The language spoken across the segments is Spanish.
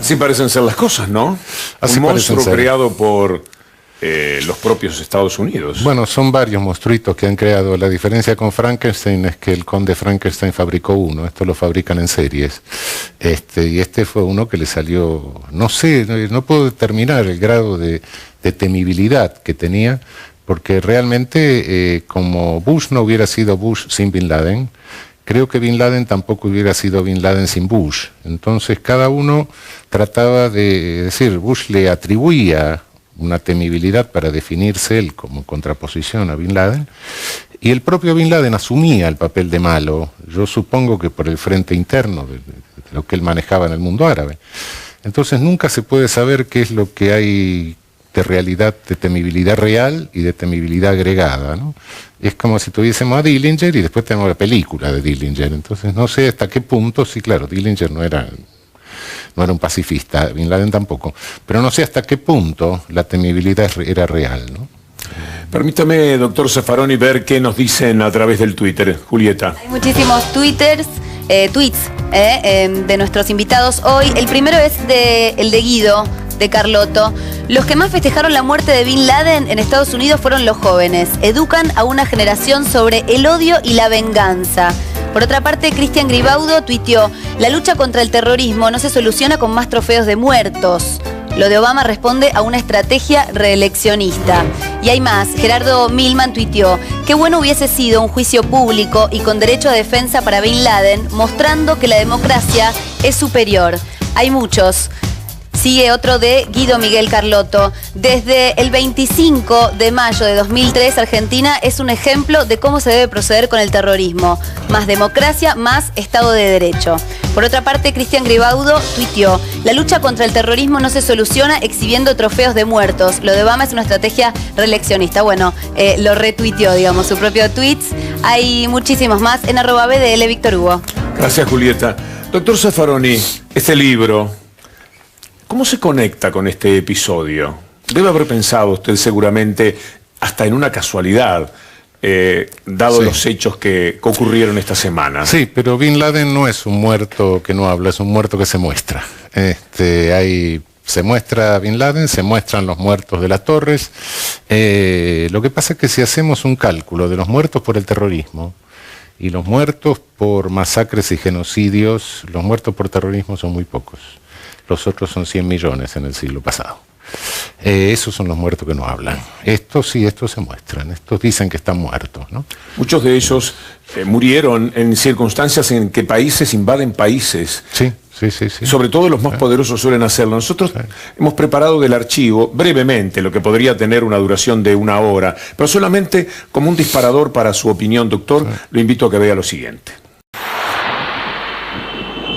Así parecen ser las cosas, ¿no? Así un monstruo parecen ser. creado por los propios Estados Unidos. Bueno, son varios monstruitos que han creado. La diferencia con Frankenstein es que el conde Frankenstein fabricó uno, esto lo fabrican en series. Y este fue uno que le salió, no sé, no puedo determinar el grado de temibilidad que tenía, porque realmente como Bush no hubiera sido Bush sin Bin Laden, creo que Bin Laden tampoco hubiera sido Bin Laden sin Bush. Entonces cada uno trataba de decir, Bush le atribuía una temibilidad para definirse él como contraposición a Bin Laden, y el propio Bin Laden asumía el papel de malo, yo supongo que por el frente interno de lo que él manejaba en el mundo árabe. Entonces nunca se puede saber qué es lo que hay de realidad, de temibilidad real y de temibilidad agregada, ¿no? Es como si tuviésemos a Dillinger y después tenemos la película de Dillinger. Entonces no sé hasta qué punto, sí, claro, Dillinger no era un pacifista, Bin Laden tampoco, pero no sé hasta qué punto la temibilidad era real, ¿no? Permítame, doctor Zaffaroni, ver qué nos dicen a través del Twitter. Julieta. Hay muchísimos tweets de nuestros invitados hoy. El primero es el de Guido, de Carlotto. Los que más festejaron la muerte de Bin Laden en Estados Unidos fueron los jóvenes. Educan a una generación sobre el odio y la venganza. Por otra parte, Cristian Gribaudo tuiteó: la lucha contra el terrorismo no se soluciona con más trofeos de muertos. Lo de Obama responde a una estrategia reeleccionista. Y hay más. Gerardo Milman tuiteó: qué bueno hubiese sido un juicio público y con derecho a defensa para Bin Laden, mostrando que la democracia es superior. Hay muchos. Sigue otro de Guido Miguel Carlotto. Desde el 25 de mayo de 2003, Argentina es un ejemplo de cómo se debe proceder con el terrorismo. Más democracia, más Estado de Derecho. Por otra parte, Cristian Gribaudo tuiteó: la lucha contra el terrorismo no se soluciona exhibiendo trofeos de muertos. Lo de Obama es una estrategia reeleccionista. Bueno, lo retuiteó, digamos, su propio tweet. Hay muchísimos más en @BDL Víctor Hugo. Gracias, Julieta. Doctor Zaffaroni, este libro, ¿cómo se conecta con este episodio? Debe haber pensado usted seguramente hasta en una casualidad, dado los hechos que ocurrieron esta semana. Sí, pero Bin Laden no es un muerto que no habla, es un muerto que se muestra. Se muestra a Bin Laden, se muestran los muertos de las torres. Lo que pasa es que si hacemos un cálculo de los muertos por el terrorismo y los muertos por masacres y genocidios, los muertos por terrorismo son muy pocos. Los otros son 100 millones en el siglo pasado. Esos son los muertos que no hablan. Estos sí, estos se muestran. Estos dicen que están muertos, ¿no? Muchos de ellos murieron en circunstancias en que países invaden países. Sí. Sobre todo los más poderosos suelen hacerlo. Nosotros hemos preparado del archivo, brevemente, lo que podría tener una duración de 1 hora, pero solamente como un disparador para su opinión, doctor, lo invito a que vea lo siguiente.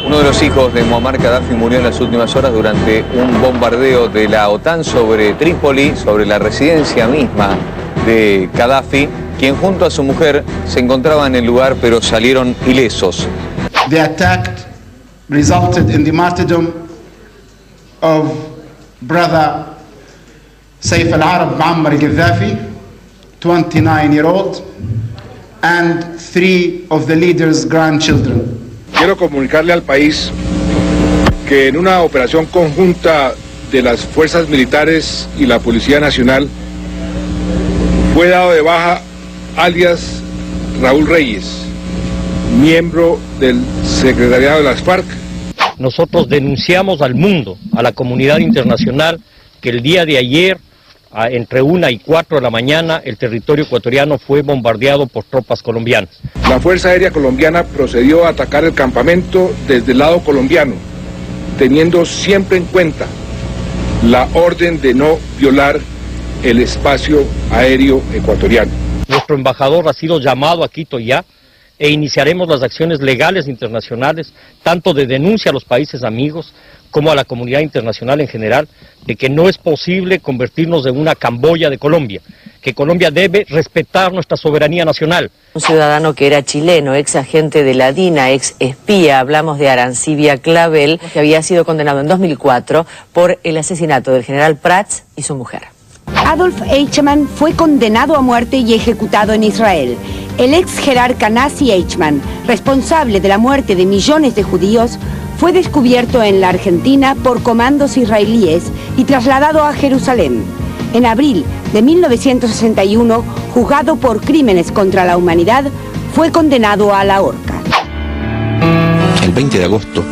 Uno de los hijos de Muammar Gaddafi murió en las últimas horas durante un bombardeo de la OTAN sobre Trípoli, sobre la residencia misma de Gaddafi, quien junto a su mujer se encontraba en el lugar pero salieron ilesos. The attack resulted in the martyrdom of brother Saif al-Arab Muammar Gaddafi, 29-year-old, and 3 of the leader's grandchildren. Quiero comunicarle al país que en una operación conjunta de las fuerzas militares y la Policía Nacional fue dado de baja alias Raúl Reyes, miembro del secretariado de las FARC. Nosotros denunciamos al mundo, a la comunidad internacional, que el día de ayer, entre 1 y 4 de la mañana, el territorio ecuatoriano fue bombardeado por tropas colombianas. La Fuerza Aérea Colombiana procedió a atacar el campamento desde el lado colombiano, teniendo siempre en cuenta la orden de no violar el espacio aéreo ecuatoriano. Nuestro embajador ha sido llamado a Quito ya, e iniciaremos las acciones legales internacionales, tanto de denuncia a los países amigos, como a la comunidad internacional en general, de que no es posible convertirnos en una Camboya de Colombia, que Colombia debe respetar nuestra soberanía nacional. Un ciudadano que era chileno, ex agente de la DINA, ex espía, hablamos de Arancibia Clavel, que había sido condenado en 2004 por el asesinato del general Prats y su mujer. Adolf Eichmann fue condenado a muerte y ejecutado en Israel. El ex jerarca nazi Eichmann, responsable de la muerte de millones de judíos, fue descubierto en la Argentina por comandos israelíes y trasladado a Jerusalén. En abril de 1961, juzgado por crímenes contra la humanidad, fue condenado a la horca. El 20 de agosto,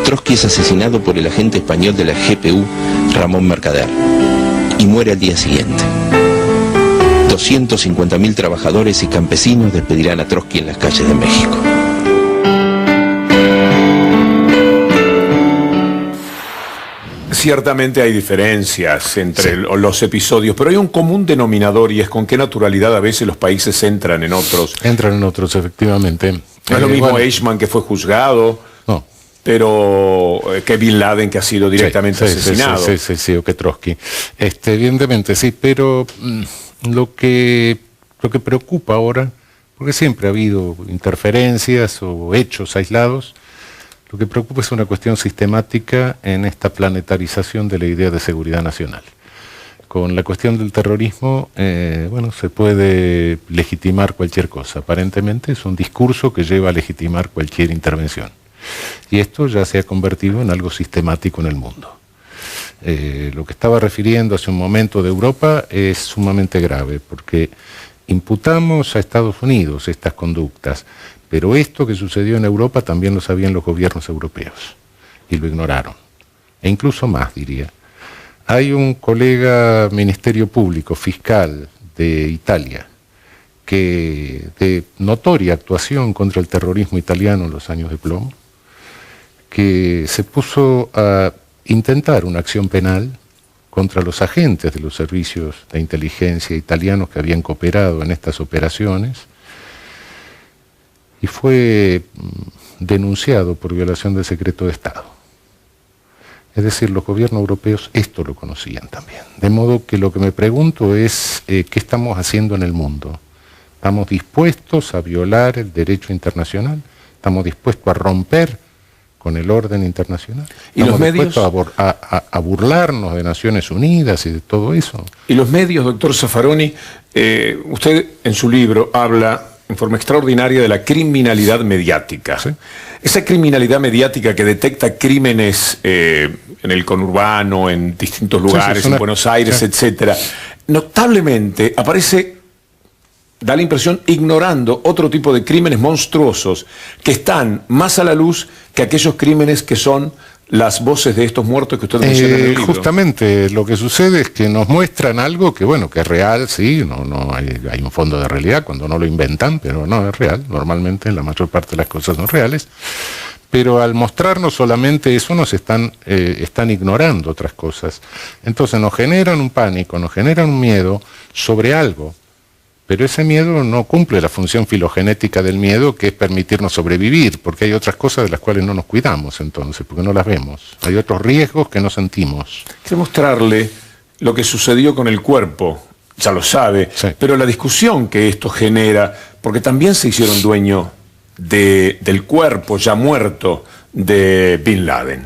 Trotsky es asesinado por el agente español de la GPU, Ramón Mercader, y muere al día siguiente. 250.000 trabajadores y campesinos despedirán a Trotsky en las calles de México. Ciertamente hay diferencias entre los episodios, pero hay un común denominador y es con qué naturalidad a veces los países entran en otros. Entran en otros, efectivamente. No es lo mismo Eichmann, que fue juzgado, no, pero que Bin Laden, que ha sido directamente asesinado. Sí, o que Trotsky. Evidentemente, sí, pero lo que preocupa ahora, porque siempre ha habido interferencias o hechos aislados, lo que preocupa es una cuestión sistemática en esta planetarización de la idea de seguridad nacional. Con la cuestión del terrorismo, se puede legitimar cualquier cosa. Aparentemente es un discurso que lleva a legitimar cualquier intervención. Y esto ya se ha convertido en algo sistemático en el mundo. Lo que estaba refiriendo hace un momento de Europa es sumamente grave, porque imputamos a Estados Unidos estas conductas, pero esto que sucedió en Europa también lo sabían los gobiernos europeos y lo ignoraron. E incluso más, diría. Hay un colega ministerio público, fiscal de Italia, que de notoria actuación contra el terrorismo italiano en los años de plomo, que se puso a intentar una acción penal contra los agentes de los servicios de inteligencia italianos que habían cooperado en estas operaciones, y fue denunciado por violación del secreto de Estado. Es decir, los gobiernos europeos esto lo conocían también. De modo que lo que me pregunto es, ¿qué estamos haciendo en el mundo? ¿Estamos dispuestos a violar el derecho internacional? ¿Estamos dispuestos a romper con el orden internacional? ¿Y los medios? ¿Estamos dispuestos a burlarnos de Naciones Unidas y de todo eso? ¿Y los medios, doctor Zaffaroni? Usted en su libro habla en forma extraordinaria de la criminalidad mediática. ¿Sí? Esa criminalidad mediática que detecta crímenes en el conurbano, en distintos lugares, en Buenos Aires, etcétera, notablemente aparece, da la impresión, ignorando otro tipo de crímenes monstruosos que están más a la luz que aquellos crímenes que son las voces de estos muertos que usted menciona en el libro. Justamente lo que sucede es que nos muestran algo que, bueno, que es real, sí, no hay un fondo de realidad cuando no lo inventan, pero no es real. Normalmente la mayor parte de las cosas son reales. Pero al mostrarnos solamente eso nos están ignorando otras cosas. Entonces nos generan un pánico, nos generan un miedo sobre algo. Pero ese miedo no cumple la función filogenética del miedo, que es permitirnos sobrevivir, porque hay otras cosas de las cuales no nos cuidamos entonces, porque no las vemos. Hay otros riesgos que no sentimos. Quiero mostrarle lo que sucedió con el cuerpo, ya lo sabe, sí, pero la discusión que esto genera, porque también se hicieron dueño del cuerpo ya muerto de Bin Laden.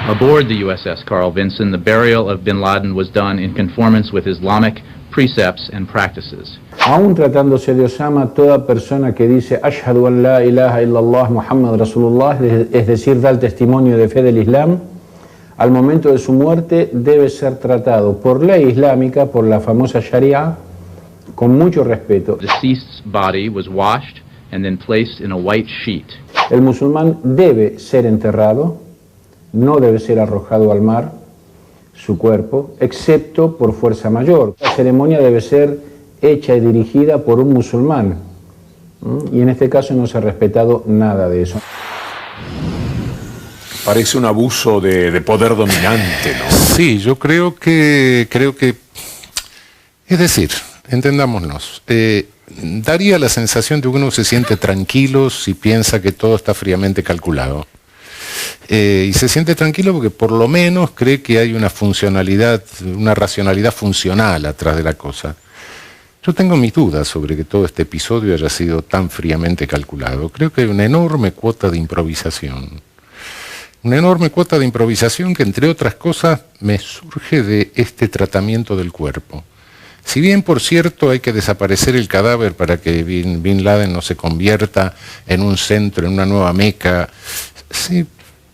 Aboard the USS Carl Vinson, the burial of Bin Laden was done in conformance with Islamic precepts and practices. Aún tratándose de Osama, toda persona que dice Ashhadu an la ilaha illallah Muhammad Rasulullah, es decir, da el testimonio de fe del Islam, al momento de su muerte debe ser tratado por ley islámica, por la famosa Sharia, con mucho respeto. The deceased's body was washed and then placed in a white sheet. El musulmán debe ser enterrado, no debe ser arrojado al mar, su cuerpo, excepto por fuerza mayor. La ceremonia debe ser hecha y dirigida por un musulmán. Y en este caso no se ha respetado nada de eso. Parece un abuso de poder dominante, ¿no? Sí, yo creo que es decir, entendámonos, daría la sensación de que uno se siente tranquilo si piensa que todo está fríamente calculado. Y se siente tranquilo porque por lo menos cree que hay una funcionalidad, una racionalidad funcional atrás de la cosa. Yo tengo mis dudas sobre que todo este episodio haya sido tan fríamente calculado. Creo que hay una enorme cuota de improvisación. Una enorme cuota de improvisación que, entre otras cosas, me surge de este tratamiento del cuerpo. Si bien, por cierto, hay que desaparecer el cadáver para que Bin Laden no se convierta en un centro, en una nueva Meca, sí,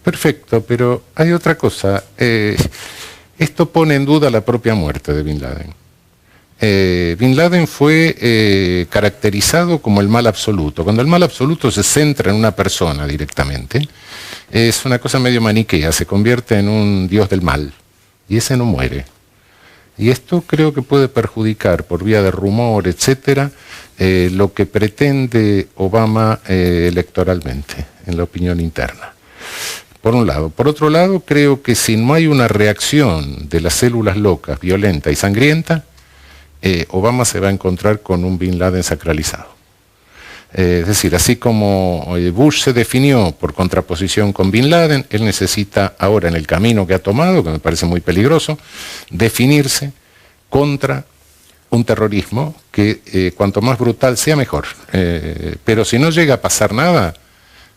perfecto, pero hay otra cosa. Esto pone en duda la propia muerte de Bin Laden. Bin Laden fue caracterizado como el mal absoluto. Cuando el mal absoluto se centra en una persona directamente, es una cosa medio maniquea, se convierte en un dios del mal, y ese no muere. Y esto creo que puede perjudicar, por vía de rumor, etcétera, lo que pretende Obama electoralmente, en la opinión interna. Por un lado. Por otro lado, creo que si no hay una reacción de las células locas, violenta y sangrienta, Obama se va a encontrar con un Bin Laden sacralizado. Es decir, así como Bush se definió por contraposición con Bin Laden, él necesita ahora, en el camino que ha tomado, que me parece muy peligroso, definirse contra un terrorismo que cuanto más brutal sea mejor. Pero si no llega a pasar nada,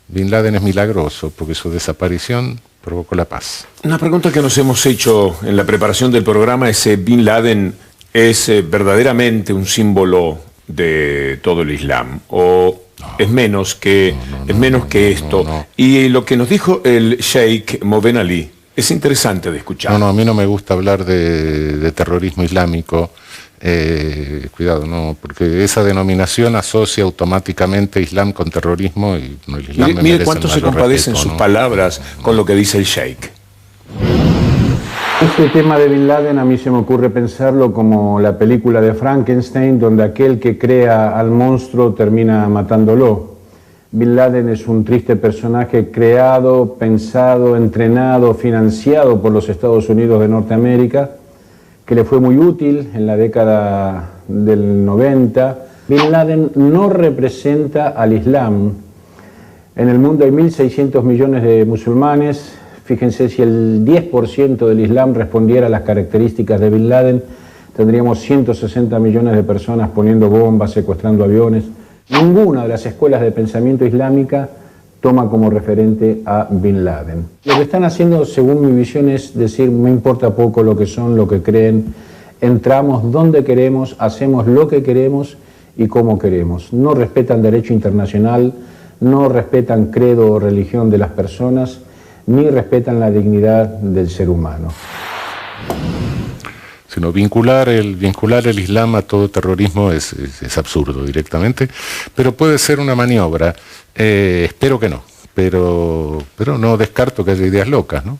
Bin Laden es milagroso, porque su desaparición provocó la paz. Una pregunta que nos hemos hecho en la preparación del programa es: ¿Bin Laden es verdaderamente un símbolo de todo el Islam, o es menos que esto? Y lo que nos dijo el Sheikh Moven Ali es interesante de escuchar. No, a mí no me gusta hablar de terrorismo islámico. Cuidado, no, porque esa denominación asocia automáticamente Islam con terrorismo, y no, el Islam mire cuánto se compadecen sus palabras con lo que dice el Sheikh. Este tema de Bin Laden a mí se me ocurre pensarlo como la película de Frankenstein, donde aquel que crea al monstruo termina matándolo. Bin Laden es un triste personaje creado, pensado, entrenado, financiado por los Estados Unidos de Norteamérica, que le fue muy útil en la década del 90. Bin Laden no representa al Islam. En el mundo hay 1.600 millones de musulmanes. Fíjense, si el 10% del Islam respondiera a las características de Bin Laden, tendríamos 160 millones de personas poniendo bombas, secuestrando aviones. Ninguna de las escuelas de pensamiento islámica toma como referente a Bin Laden. Lo que están haciendo, según mi visión, es decir: me importa poco lo que son, lo que creen, entramos donde queremos, hacemos lo que queremos y como queremos. No respetan derecho internacional, no respetan credo o religión de las personas, ni respetan la dignidad del ser humano. Sino vincular el Islam a todo terrorismo es absurdo directamente, pero puede ser una maniobra. Espero que no, pero no descarto que haya ideas locas, ¿no?